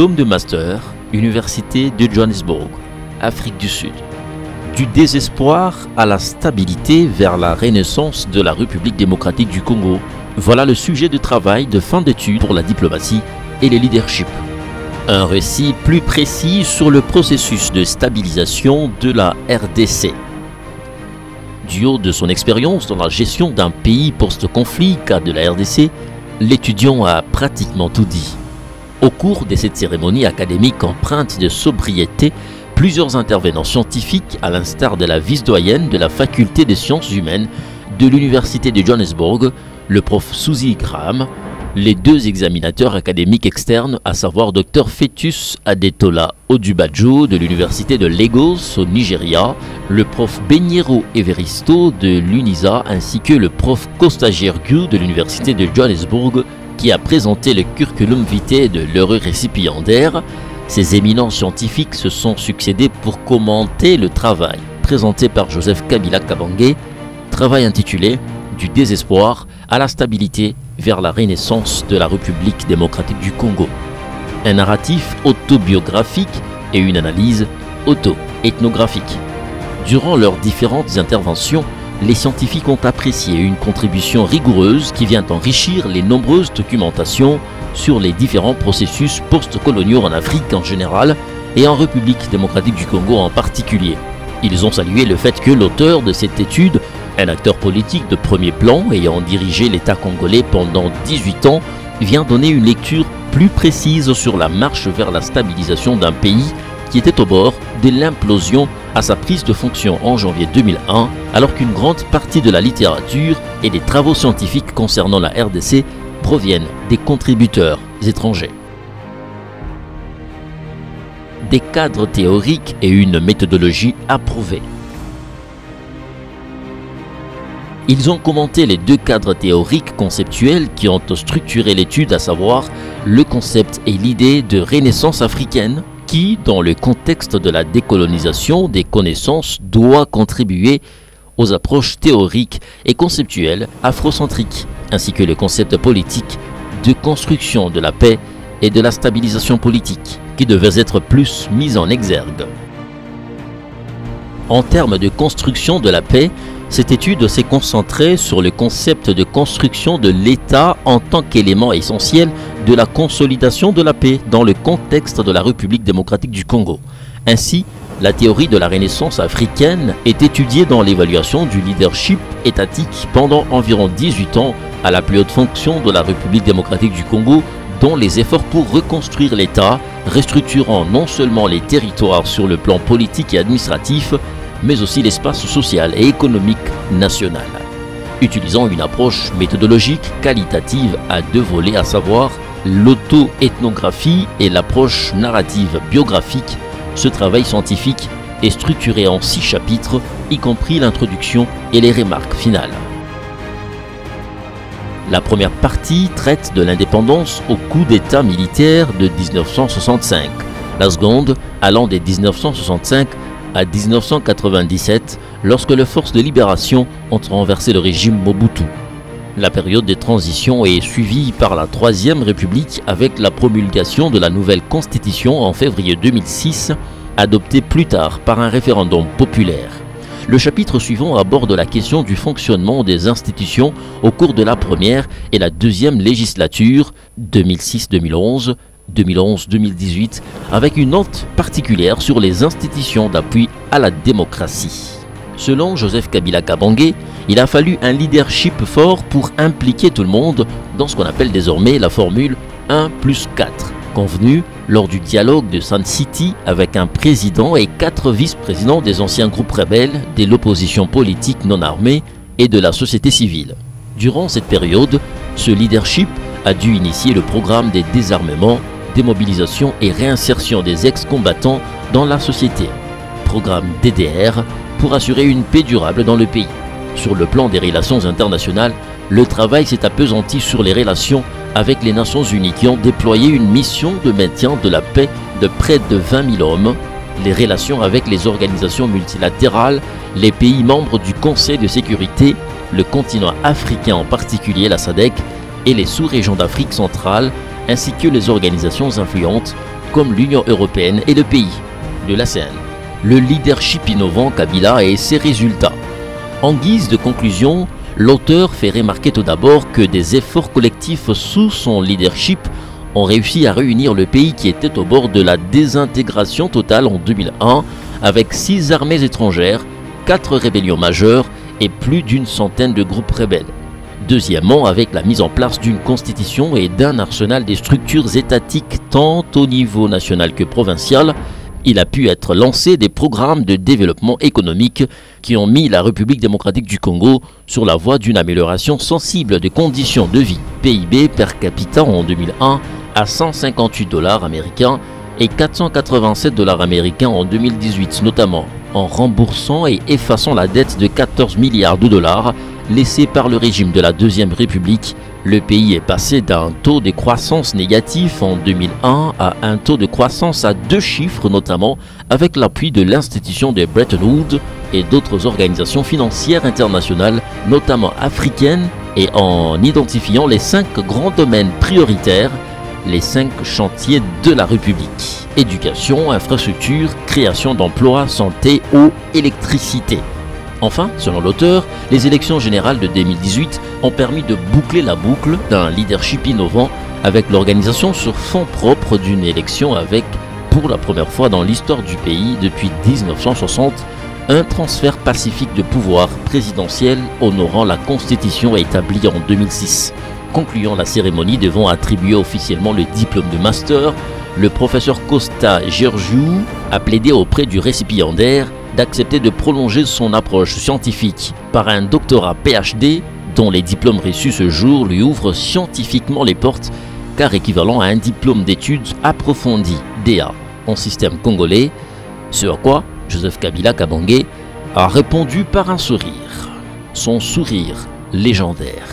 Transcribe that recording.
Diplôme de master, Université de Johannesburg, Afrique du Sud. Du désespoir à la stabilité vers la renaissance de la République démocratique du Congo. Voilà le sujet de travail de fin d'études pour la diplomatie et le leadership. Un récit plus précis sur le processus de stabilisation de la RDC. Du haut de son expérience dans la gestion d'un pays post-conflit, cas de la RDC, l'étudiant a pratiquement tout dit. Au cours de cette cérémonie académique empreinte de sobriété, plusieurs intervenants scientifiques, à l'instar de la vice-doyenne de la faculté des sciences humaines de l'université de Johannesburg, le prof Suzy Graham, les deux examinateurs académiques externes, à savoir Dr Fetus Adetola Odubajo de l'université de Lagos au Nigeria, le prof Benyero Everisto de l'UNISA ainsi que le prof Costa Gergu de l'université de Johannesburg qui a présenté le curriculum vitae de l'heureux récipiendaire. Ces éminents scientifiques se sont succédés pour commenter le travail présenté par Joseph Kabila Kabange, travail intitulé « Du désespoir à la stabilité vers la renaissance de la République démocratique du Congo ». Un narratif autobiographique et une analyse auto-ethnographique. Durant leurs différentes interventions, les scientifiques ont apprécié une contribution rigoureuse qui vient enrichir les nombreuses documentations sur les différents processus post-coloniaux en Afrique en général et en République démocratique du Congo en particulier. Ils ont salué le fait que l'auteur de cette étude, un acteur politique de premier plan ayant dirigé l'État congolais pendant 18 ans, vient donner une lecture plus précise sur la marche vers la stabilisation d'un pays qui était au bord de l'implosion à sa prise de fonction en janvier 2001, alors qu'une grande partie de la littérature et des travaux scientifiques concernant la RDC proviennent des contributeurs étrangers. Des cadres théoriques et une méthodologie approuvée. Ils ont commenté les deux cadres théoriques conceptuels qui ont structuré l'étude, à savoir le concept et l'idée de renaissance africaine qui, dans le contexte de la décolonisation des connaissances, doit contribuer aux approches théoriques et conceptuelles afrocentriques, ainsi que le concept politique de construction de la paix et de la stabilisation politique, qui devaient être plus mis en exergue. En termes de construction de la paix, cette étude s'est concentrée sur le concept de construction de l'État en tant qu'élément essentiel de la consolidation de la paix dans le contexte de la République démocratique du Congo. Ainsi, la théorie de la Renaissance africaine est étudiée dans l'évaluation du leadership étatique pendant environ 18 ans à la plus haute fonction de la République démocratique du Congo, dont les efforts pour reconstruire l'État, restructurant non seulement les territoires sur le plan politique et administratif, mais aussi l'espace social et économique national. Utilisant une approche méthodologique qualitative à deux volets, à savoir l'auto-ethnographie et l'approche narrative biographique, ce travail scientifique est structuré en 6 chapitres, y compris l'introduction et les remarques finales. La première partie traite de l'indépendance au coup d'État militaire de 1965, la seconde allant de 1965 à 1997, lorsque les forces de libération ont renversé le régime Mobutu. La période de transition est suivie par la Troisième République avec la promulgation de la nouvelle Constitution en février 2006, adoptée plus tard par un référendum populaire. Le chapitre suivant aborde la question du fonctionnement des institutions au cours de la première et la deuxième législature 2006-2011, 2011-2018, avec une note particulière sur les institutions d'appui à la démocratie. Selon Joseph Kabila Kabange, il a fallu un leadership fort pour impliquer tout le monde dans ce qu'on appelle désormais la formule 1+4, convenue lors du dialogue de Sun City avec un président et 4 vice-présidents des anciens groupes rebelles, de l'opposition politique non armée et de la société civile. Durant cette période, ce leadership a dû initier le programme des désarmements, démobilisation et réinsertion des ex-combattants dans la société, programme DDR, pour assurer une paix durable dans le pays. Sur le plan des relations internationales, le travail s'est appesanti sur les relations avec les Nations Unies qui ont déployé une mission de maintien de la paix de près de 20 000 hommes, les relations avec les organisations multilatérales, les pays membres du Conseil de sécurité, le continent africain en particulier, la SADC, et les sous-régions d'Afrique centrale, ainsi que les organisations influentes comme l'Union européenne et le pays de l'ASEAN. Le leadership innovant Kabila et ses résultats. En guise de conclusion, l'auteur fait remarquer tout d'abord que des efforts collectifs sous son leadership ont réussi à réunir le pays qui était au bord de la désintégration totale en 2001 avec 6 armées étrangères, 4 rébellions majeures et plus d'une centaine de groupes rebelles. Deuxièmement, avec la mise en place d'une constitution et d'un arsenal des structures étatiques tant au niveau national que provincial, il a pu être lancé des programmes de développement économique qui ont mis la République démocratique du Congo sur la voie d'une amélioration sensible des conditions de vie. PIB per capita en 2001 à 158 $ américains et 487 $ américains en 2018, notamment en remboursant et effaçant la dette de 14 milliards de dollars laissée par le régime de la Deuxième République. Le pays est passé d'un taux de croissance négatif en 2001 à un taux de croissance à 2 chiffres, notamment avec l'appui de l'institution de Bretton Woods et d'autres organisations financières internationales, notamment africaines, et en identifiant les 5 grands domaines prioritaires, les 5 chantiers de la République: éducation, infrastructure, création d'emplois, santé, eau, électricité. Enfin, selon l'auteur, les élections générales de 2018 ont permis de boucler la boucle d'un leadership innovant avec l'organisation sur fonds propres d'une élection avec, pour la première fois dans l'histoire du pays depuis 1960, un transfert pacifique de pouvoir présidentiel honorant la Constitution établie en 2006. Concluant la cérémonie devant attribuer officiellement le diplôme de master, le professeur Costa Georgiou a plaidé auprès du récipiendaire d'accepter de prolonger son approche scientifique par un doctorat PhD dont les diplômes reçus ce jour lui ouvrent scientifiquement les portes, car équivalent à un diplôme d'études approfondies DA en système congolais, ce à quoi Joseph Kabila Kabange a répondu par un sourire, son sourire légendaire.